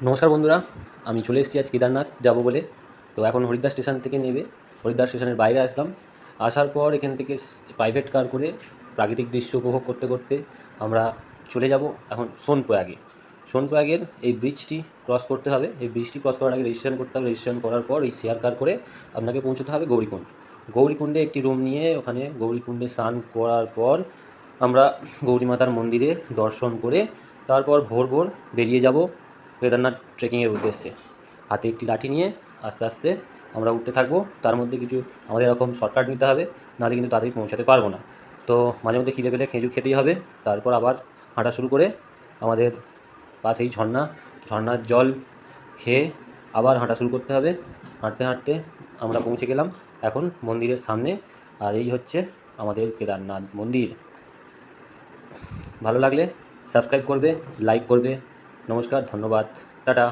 নমস্কার বন্ধুরা, আমি চলে এসেছি আজ কেদারনাথ যাব বলে। তো এখন হরিদ্বার স্টেশন থেকে নেবে, হরিদ্বার স্টেশনের বাইরে আসলাম। আসার পর এখান থেকে প্রাইভেট কার করে প্রাকৃতিক দৃশ্য উপভোগ করতে করতে আমরা চলে যাব এখন সোনপ্রয়াগে। সোনপ্রয়াগের এই ব্রিজটি ক্রস করতে হবে। এই ব্রিজটি ক্রস করার আগে রেজিস্ট্রেশন করতে হবে। রেজিস্ট্রেশন করার পর এই শেয়ার কার করে আপনাকে পৌঁছতে হবে গৌরীকুণ্ড। গৌরীকুণ্ডে একটি রুম নিয়ে ওখানে গৌরীকুণ্ডে স্নান করার পর আমরা গৌরী মাতার মন্দিরে দর্শন করে তারপর ভোর ভোর বেরিয়ে যাব কেদারনাথ ট্রেকিংয়ের উদ্দেশ্যে। হাতে একটি লাঠি নিয়ে আস্তে আস্তে আমরা উঠতে থাকবো। তার মধ্যে কিছু আমাদের এরকম শর্টকাট নিতে হবে, নাহলে কিন্তু তাড়াতাড়ি পৌঁছাতে পারবো না। তো মাঝে মধ্যে খিদে পেলে খেজুর খেতেই হবে। তারপর আবার হাঁটা শুরু করে আমাদের পাশেই ঝর্নার জল খেয়ে আবার হাঁটা শুরু করতে হবে। হাঁটতে হাঁটতে আমরা পৌঁছে গেলাম এখন মন্দিরের সামনে। আর এই হচ্ছে আমাদের কেদারনাথ মন্দির। ভালো লাগলে সাবস্ক্রাইব করবে, লাইক করবে। নমস্কার, ধন্যবাদ, টাটা।